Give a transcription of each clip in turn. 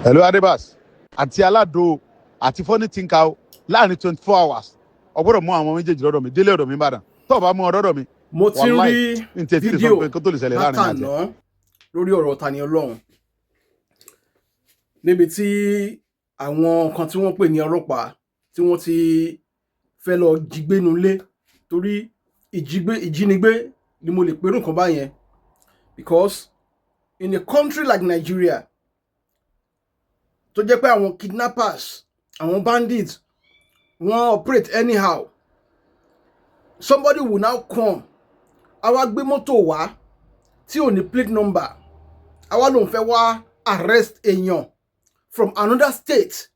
Hello Adebas àti Alado àti Funny Thinker láàrin 24 hours ọgbọ́dọ̀ mú àwọn méjèèjì lọ́dọ̀ mi délé ọ̀dọ̀ mi Ìbàdàn tó bá mú ọ̀dọ̀ mi. Mo ti rí fídíò látàná lórí ọ̀rọ̀ Tani Olohun níbi tí àwọn kan tí wọ́n pè ní ọlọ́pàá tí wọ́n ti fẹ́ lọ jígbénulé torí ìjínigbé ni mo lè pèrú nǹkan báyẹn, because in a country like Nigeria tó jẹ́ pé àwọn kidnappers, àwọn bandits wọ́n operate anyhow, somebody will now come, àwa gbé mọ́tò wá tí ò ní plate number, àwa lòun fẹ́ wá arrest èèyàn from another state.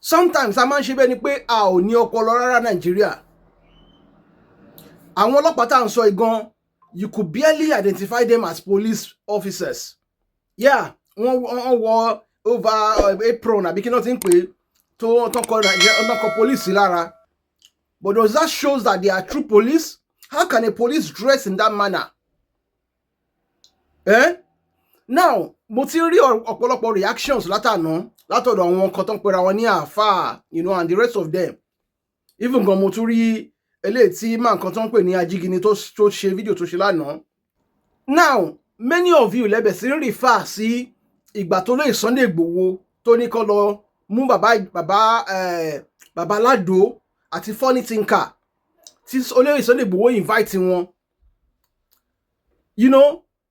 Sometimes a máa ń ṣe bẹ́ẹ̀ ni pé a ò ní ọpọlọ rárá Nàìjíríà. Àwọn ọlọ́pàá tá à ń sọ igan, you could barely identify them as police officers. Yeah, wọ́n wọ over apron àbí kí náà ti ń pè tó kọ police lára. But does that shows that they are true police? How can a police dress in that manner? Now, mo ti rí ọ̀pọ̀lọpọ̀ reactions látọ̀dọ̀ àwọn kan tó ń pera wọn ní àáfàá, and the rest of them. Even gan mo tún rí eléyìí tí máa nǹkan tó ń pè ní ajígini tó ṣe fídíò tó ṣe lánàá. Now, many of you lẹ́bẹ̀ sí ń refer sí ìgbà tó lóye Sunday Igboho tó ní kó lọ mú bàbá Lado àti Funny Thinker tí olóyè Sunday Igboho invite wọn.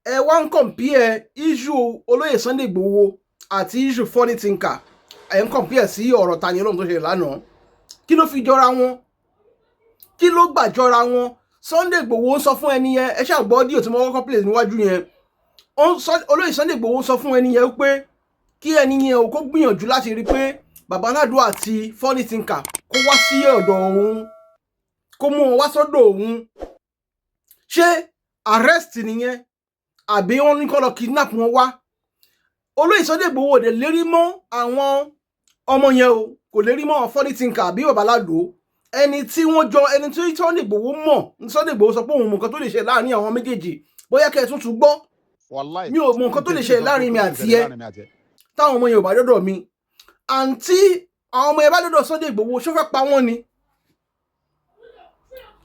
Ẹ wá ń compare issue olóyè Sunday Igboho àti issue Funny Thinker. Ẹ ń compare sí ọ̀rọ̀ Tani Olohun tó ṣe lánàá. Kí ló fi jọra wọn? Kí ló gbà jọra wọn? Sunday Igboho ń sọ fún ẹni yẹn, ẹ ṣáà gbọ́ díò tí mo kọ́kọ́ play níwájú yẹn. Olóyè Sunday Igboho sọ fún ẹni yẹn pé kí ẹni yẹn kó gbìyànjú láti rí pé bàbá Lado àti Funny Thinker kó wá sí ọ̀dọ̀ òun, kó mú wọn wá sọ́dọ̀ òun. Ṣé arrest nìyẹn? Àbí wọ́n ní kó lọ kidnap wọn wá? Olóyè Sunday Igboho dẹ̀ lérí mọ́ àwọn ọmọ yẹn o, kò lérí mọ́ Funny Thinker àbí bàbá Lado. Ẹni tí Sunday Igboho mọ̀, Sunday Igboho sọ pé òun mọ̀ nǹkan tó lè ṣe láàrin àwọn méjèèjì. Bóyá kẹ́ ẹ tún gbọ́. Mi ò mọ̀ nǹkan tó lè ṣe láàrin mi àti ẹ. Táwọn ọmọ yẹn ò bá dọ́dọ̀ mi. Àǹtí àwọn ọmọ yẹn bá dọ́dọ̀ Sunday Igboho, ṣó fẹ́ pa wọ́n ni?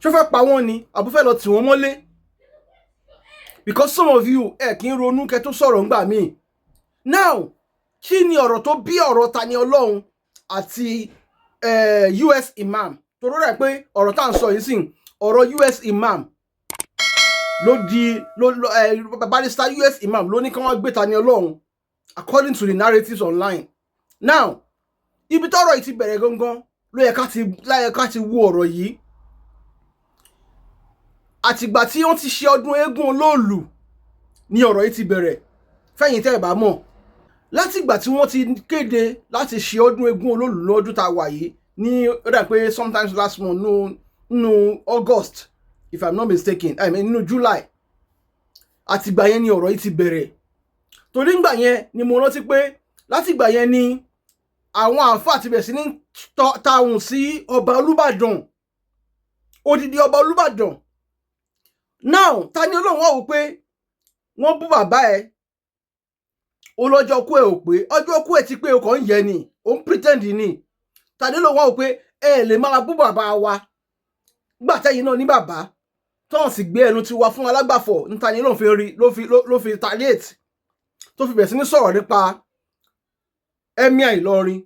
Ṣó fẹ́ pa wọ́n ni? Àbú fẹ́ lọ tì wọ́n mọ́lé? Because some of you kì í ronú kẹ́ tó sọ̀rọ̀ ńgbà míì. Now, kí ni ọ̀rọ̀ tó bí ọ̀rọ̀ Tani Olohun àti US imam? Toró rẹ̀ pé ọ̀rọ̀ tá à ń sọ yìí sìn, ọ̀rọ̀ US imam barrister US imam ló ní kí wọ́n gbé Tani Olohun according to the narratives online. Now, ibi tọ́rọ̀ yìí ti bẹ̀rẹ̀ gangan ló yẹ ká ti wo ọ̀rọ̀ yìí. Àtìgbà tí wọ́n ti ṣe ọdún eégún olóòlù ni ọ̀rọ̀ yìí ti bẹ̀rẹ̀. Fẹ́yìn tẹ́ ẹ̀ bá mọ̀. Látìgbà tí wọ́n ti kéde láti ṣe ọdún eégún olóòlù lọ́dún tá a wà yìí ní ó dà pé sometimes last month nínú August, if I'm not mistaken, nínú July. Àtìgbà yẹn ni ọ̀rọ̀ yìí ti bẹ̀rẹ̀. Torí ìgbà yẹn ni mo rántí pé látìgbà yẹn ni àwọn àáfàá ti bẹ̀rẹ̀ sí ní tahùn sí ọba Olúbàdàn, odidi ọba Olúbàdàn. Now, Tani Olohun wá wò pé wọ́n bú bàbá ẹ̀, olọ́jọ́ kú ẹ̀ ò pé, ọjọ́ kú ẹ̀ ti pé ọkọ̀ ń yẹ ni, ó ń pretend ni. Tani Olohun wá wò pé ẹ lè máa bú bàbá wa gbà tẹ́yìn náà ní bàbá tọ́n sì gbé ẹnu ti wá fún alágbàfọ̀ ní Tani Olohun fi rí ló fi retaliate tó fi bẹ̀rẹ̀ sí ní sọ̀rọ̀ nípa Emir Ìlọrin.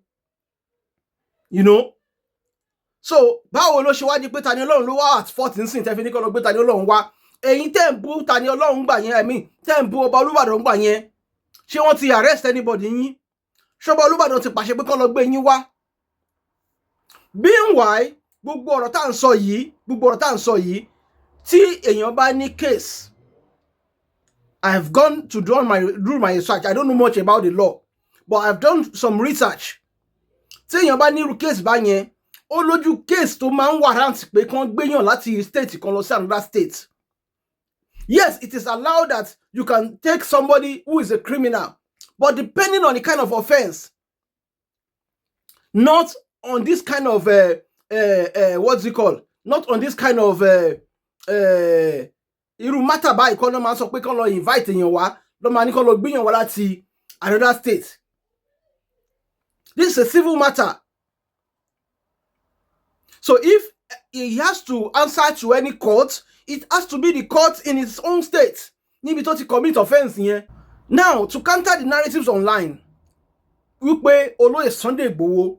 So báwo ló ṣe wá di pé Tani Olohun ló wá at fault nísìnyí tẹ́ fi ní kọ́ lọ gbé Tani Olohun wá? Ẹ̀yin tẹ́ ń bú Tani Olohun gbà yẹn, tẹ́ ń bú ọba Olúbàdàn gbà yẹn, ṣé wọ́n ti arrest anybody yín? Ṣọba Olúbàdàn ti pàṣẹ pé kọ́ lọ gbé yín wá? Meanwhile, gbogbo ọ̀rọ̀ tá à ń sọ yìí, tí èèyàn bá ní case, I've gone to do my research. I don't know much about the law, but I've done some research. Tí èèyàn bá ní irú case bá yẹn, ó lójú case tó máa ń warrant pé kán gbéyàn láti state kan lọ sí another state. Yes, it is allowed that you can take somebody who is a criminal, but depending on the kind of offense, not on this kind of what's it called? Not on this kind of irú matter báyìí kọ́ ló máa ń sọ pé kán lọ invite èèyàn wá, ló máa ní kán lọ gbéyàn wá láti another state. This is a civil matter. So if he has to answer to any court, it has to be the court in his own state. Níbi tó ti commit offense yẹn. Now, to counter the narratives online, wípé Olóyè Sunday Igboho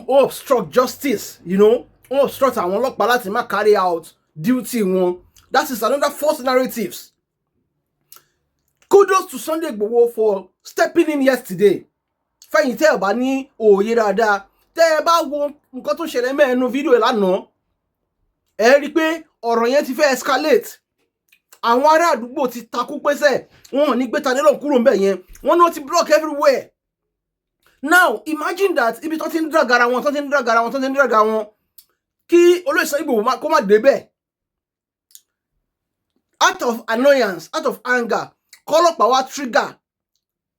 obstruct justice, you know, obstruct àwọn ọlọ́pàá láti má carry out duty wọn. That is another false narratives. Kudos to Sunday Igboho for stepping in yesterday. Fẹ́yìn tẹ́ ẹ bá ní òye dáadáa, tẹ́ ẹ bá wo nǹkan tó ṣẹlẹ̀ mẹ́ẹ̀ẹ́nu fídíò lánàá, ẹ rí pé ọ̀rọ̀ yẹn ti fẹ́ escalate. Àwọn ará àdúgbò ti takú pẹ́sẹ̀, wọn ò ní gbé Tani lọ́hùn kúrò ńbẹ̀ yẹn, wọ́n ní ó ti block everywhere. Now, imagine that ibi tó ti ń drag ara wọn, kí Olóyè Sunday Igboho kó má débẹ̀. Out of annoyance, out of anger, kọ́lọ́pàá wá trigger,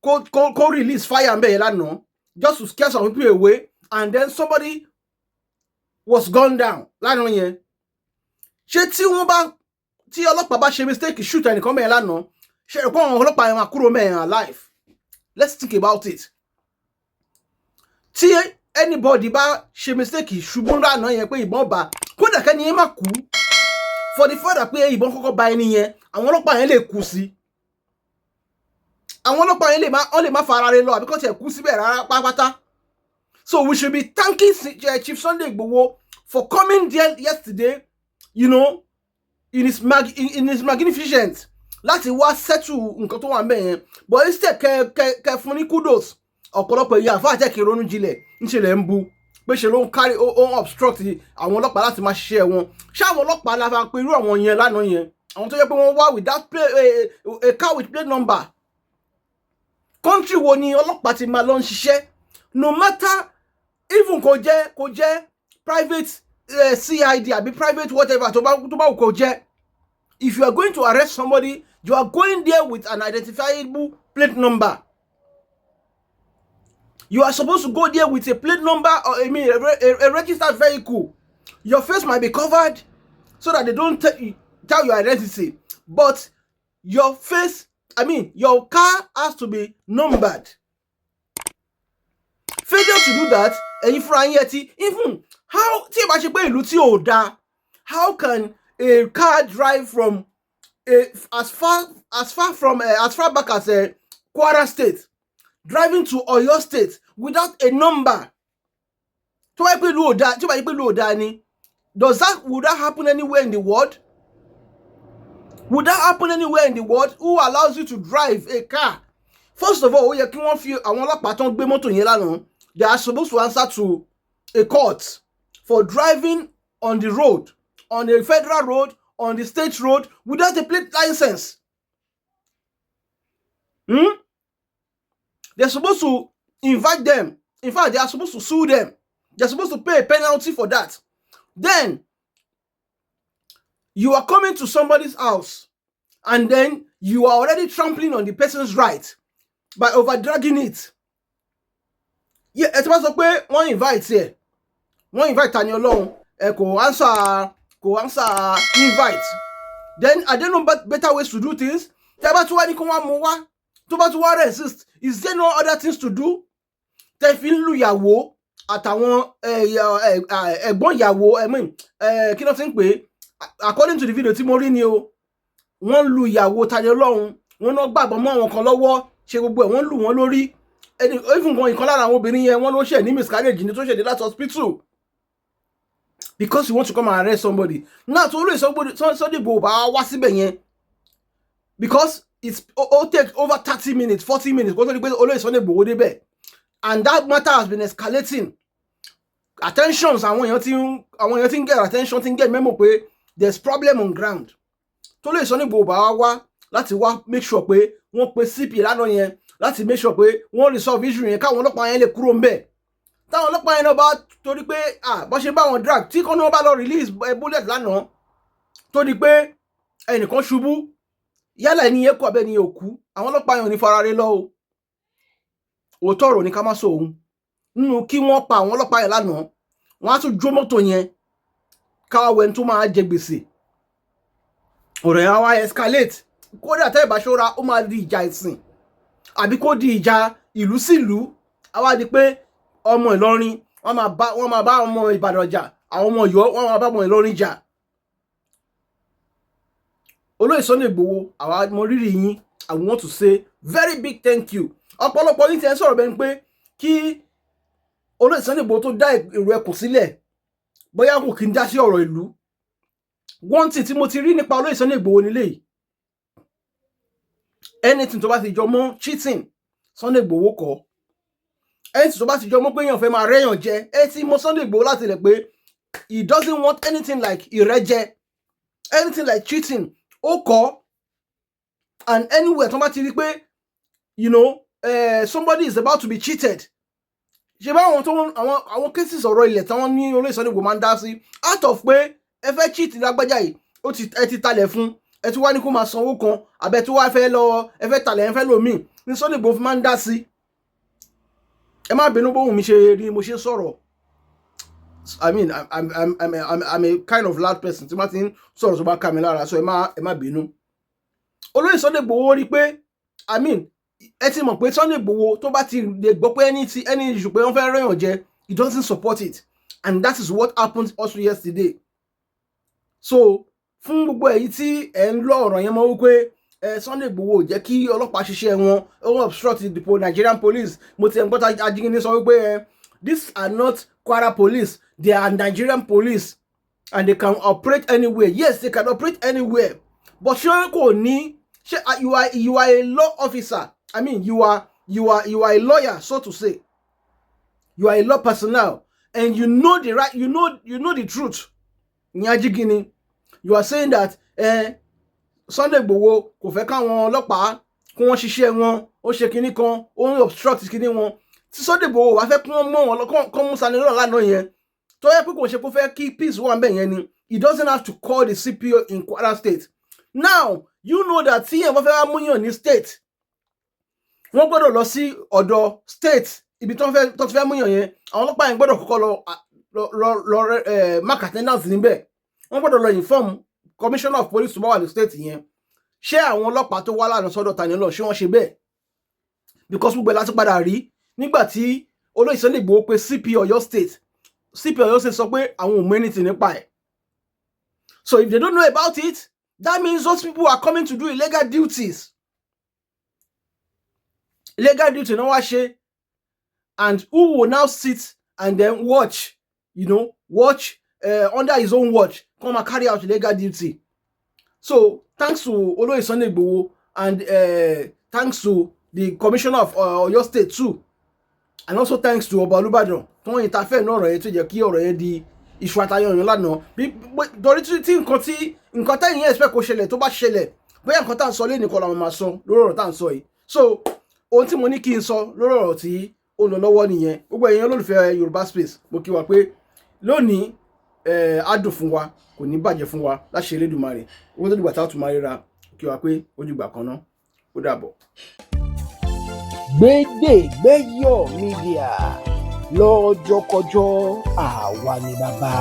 kó release fire ńbẹ̀ yẹn lánàá, just to scare some people away, and then somebody was gunned down lánàá yẹn. Ṣé tí ọlọ́pàá bá ṣe mistake shoot ẹnìkan mẹ́rin lánàá, ṣe rò pé àwọn ọlọ́pàá yẹn máa kúrò mẹ́rin alive? Let's think about it. Tí anybody bá ṣe mistake ṣubú lánàá yẹn pé ìbọn bá, kódà kẹ́ni yẹn má kú, for the fact pé ìbọn kọ́kọ́ bá ẹni yẹn, àwọn ọlọ́pàá yẹn lè kú sí. Àwọn ọlọ́pàá yẹn lè má fara rẹ̀ lọ àbí kó tiẹ̀ kú síbẹ̀ rárá pátápátá. So we should be thanking Chief Sunday Igboho for coming there yesterday, you know, in his magnificence, láti wá settle nǹkan tó wà ńbẹ̀ yẹn. But instead kẹ́ fún ní kudos, ọ̀pọ̀lọpọ̀ ìyá àfáà tẹ́ kí ronú jinlẹ̀ ńṣe lẹ̀ ń bu pé ṣe ló ń carry on obstruct àwọn ọlọ́pàá láti máa ṣiṣẹ́ wọn. Ṣé àwọn ọlọ́pàá la fa pé irú àwọn yẹn lánàá yẹn, àwọn tó yẹ pé wọ́n wá without a car with plate number? Country wo ni ọlọ́pàá ti máa lọ ń ṣiṣẹ́? No matter, even kò jẹ́ private CID àbí private whatever tó bá wù kó jẹ́, if you are going to arrest somebody, you are going there with an identifiable plate number. You are supposed to go there with a plate number, or a registered vehicle. Your face might be covered so that they don't tell your identity. But your face, your car has to be numbered. Failure to do that, and even how how can a car drive from as far back as Kwara State, driving to Oyo State without a number? Would that happen anywhere in the world? Would that happen anywhere in the world? Who allows you to drive a car? First of all, they are supposed to answer to a court for driving on the road, on a federal road, on the state road, without a plate license. They're supposed to invite them. In fact, they are supposed to sue them. They're supposed to pay a penalty for that. Then, you are coming to somebody's house, and then you are already trampling on the person's right by over-dragging it. Yeah, it's supposed to pay one invite here. One invite Tani Olohun, go answer invite. Then I don't know better ways to do things. Resist. Is there no other things to do? Tefin ìyàwó àtàwọn ẹ̀gbọ́n ìyàwó, kí ló ti ń pè, according to the video tí mo rí ni o, wọ́n lu ìyàwó Tani Olohun, wọ́n náà gbàgbọ́ mọ́ àwọn kan lọ́wọ́, ṣe gbogbo ẹ̀ wọ́n lù wọ́n lórí. Even kan ìkan lára àwọn obìnrin yẹn, wọ́n ló ṣe ní miscarriage ní tó ṣe dé láti hospital because you want to come and arrest somebody. Now to arrest somebody go bá wá síbẹ̀ yẹn, because it's take over 30 minutes, 40 minutes, Olóyè Sunday Igboho débẹ̀, and that matter has been escalating. Attentions, àwọn èèyàn ti ń get attention, ti ń get memo pé there's problem on ground. To Olóyè Sunday Igboho bá wá láti wá make sure pé wọ́n pe CP lánàá yẹn, láti make sure pé wọ́n resolve issue yẹn, káwọn ọlọ́pàá yẹn lè kúrò ńbẹ̀. Táwọn ọlọ́pàá yẹn náà bá torí pé bó ṣe bá wọn drag, tí kan náà bá lọ release bullet lánàá torí pé ẹnìkan ṣubú, yálà ẹni yẹn kú abẹ́ ni òkú, àwọn ọlọ́pàá yẹn ò ní fara rẹ̀ lọ o. Òótọ́ ọ̀rọ̀ ní ká má sọ òun. Nínú kí wọ́n pa àwọn ọlọ́pàá yẹn lánàá, wọ́n á tún jó mọ́tò yẹn káwọ́ ẹni tó máa jẹ gbèsè. Ọ̀rọ̀ yẹn á wá escalate. Kódà tẹ́ ìbá ṣọ́ra, ó máa di ìjà ìsìn. àbí kó di ìjà ìlú sílùú àwa di pé ọmọ Ìlọrin wọ́n máa bá ọmọ Ìbàdàn jà, àwọn ọmọ Ọ̀yọ́ wọ́n máa bá ọmọ Ìlọrin jà. Olóyè Sunday Igboho, àwa mọ rírì yín. I want to say very big thank you. Ọ̀pọ̀lọpọ̀ yín ti ẹ sọ̀rọ̀ bẹ́ẹ̀ pé kí Olóyè Sunday Igboho tó dá èrò ẹkùn sílẹ̀ bóyá kò kí n dá sí ọ̀rọ̀ ìlú. One thing tí mo ti rí nípa Olóyè Sunday Igboho nílé yìí, anything tó bá ti jọ mọ́ cheating, Sunday Igboho kọ́. Anything tó bá ti jọ mọ́ pé èèyàn fẹ́ máa rẹ́yàn jẹ, ẹ ti mọ Sunday Igboho láti lẹ̀ pé he doesn't want anything like ìrẹ́jẹ, anything like cheating, ó kọ́. And anywhere tó bá ti rí pé somebody is about to be cheated, ṣe bá àwọn cases ọ̀rọ̀ ilẹ̀ táwọn ní Olóyè Sunday Igboho máa ń dá sí, out of pé ẹ fẹ́ cheat lágbájá yìí, ẹ ti talẹ̀ fún, ẹ ti wá ní kó máa sanwó kan, àbẹ tí wá fẹ́ lọ ẹ fẹ́ talẹ̀ ẹ fẹ́ lòmíì ní Sunday Igboho fi máa ń dá sí. Ẹ má bínú bóhùn mi ṣe rí mo ṣe sọ̀rọ̀. I mean, I'm a kind of loud person tí wọ́n ti ń sọ̀rọ̀ tó bá ká mi lára, so ẹ má bínú. Olóyè Sunday Igboho rí pé I mean ẹ ti mọ̀ pé Sunday Igboho tó bá ti lè gbọ́ pé any issue pé wọ́n fẹ́ rẹ́yàn jẹ, he doesn't support it, and that is what happened also yesterday. So fún gbogbo èyí tí ẹ ń lọ ọ̀rọ̀ yẹn mọ́ wípé Sunday Igboho jẹ́ kí ọlọ́pàá ṣiṣẹ́ wọn, ó obstruct the Nigerian police. Mo ti ẹ̀ ń gbọ́ta Ajínigbé sọ wípé these are not Kwara police, they are Nigerian police and they can operate anywhere. Yes, they can operate anywhere, but ṣé kò ní ṣé you are a law officer. I mean you are a lawyer, so to say. You are a law personnel and you know the right, you know the truth. Ní Ajínigbé, you are saying that Sunday Igboho kò fẹ́ káwọn ọlọ́pàá kí wọ́n ṣiṣẹ́ wọn, ó ṣe kinní kan, ó ń obstruct kinní wọn. Tí Sunday Igboho wá fẹ́ kí wọ́n mọ̀ wọn kọ́ mú Sani lọ́la lánàá yẹn, tó yẹ pé kò ṣe kó fẹ́ kí peace wà ńbẹ̀ yẹn ni, he doesn't have to call the CPO in Kwara State. Now you know that tí yẹn wọ́n fẹ́ wá mú yàn ní state, wọ́n gbọ́dọ̀ lọ sí ọ̀dọ̀ state ibi tó ti fẹ́ mú yàn yẹn, àwọn ọlọ́pàá yẹn gbọ́dọ̀ kọ́kọ́ lọ mark attendance níbẹ̀, wọ́n gbọ́dọ̀ lọ inform commissioner of police tó bá wà ní state yẹn. Ṣé àwọn ọlọ́pàá tó wá lánàá sọ́dọ̀ Tani lọ ṣé wọ́n ṣe bẹ́ẹ̀? Because gbogbo ẹ̀ láti padà rí nígbà tí Olóyè Sunday Igboho pé CP Ọ̀yọ́ state sọ pé àwọn ò mọ anything nípa ẹ̀. So if they don't know about it, that means those people are coming to do illegal duties. Illegal duty náà wá ṣe, and who will now sit and then watch under his own watch come and carry out illegal duty. So thanks to Olóyè Sunday Igboho and thanks to the commissioner of Oyo State too, and also thanks to Ọba Olúbàdàn tó ń interfere ní ọ̀rọ̀ yẹn tó jẹ́ kí ọ̀rọ̀ yẹn di iṣu àtayọ̀yàn lánàá. Torí tí nǹkan tẹ́yìn yẹn expect kó ṣẹlẹ̀ tó bá ṣẹlẹ̀, bóyá nǹkan tá à ń sọ lé nìkan làwọn máa sọ lórí ọ̀rọ̀ tá à ń sọ yìí. So ohun tí mo ní kí n sọ lórí ọ̀rọ̀ tí ó lọ lọ́wọ́ nìyẹn. Gbogbo èèyàn olólùfẹ́ Yorùbá Space, mo kí wa pé lónìí á dùn fún wa, kò ní bàjẹ́ fún wa láṣẹ Elédùmarè. Owó tó dìgbà tá a tún máa ríra, kí wa pé ó dìgbà kan náà, ó dàbọ̀. GBEDE-GBEYO Media, lọ́jọ́kọjọ́ àwa ni bàbá.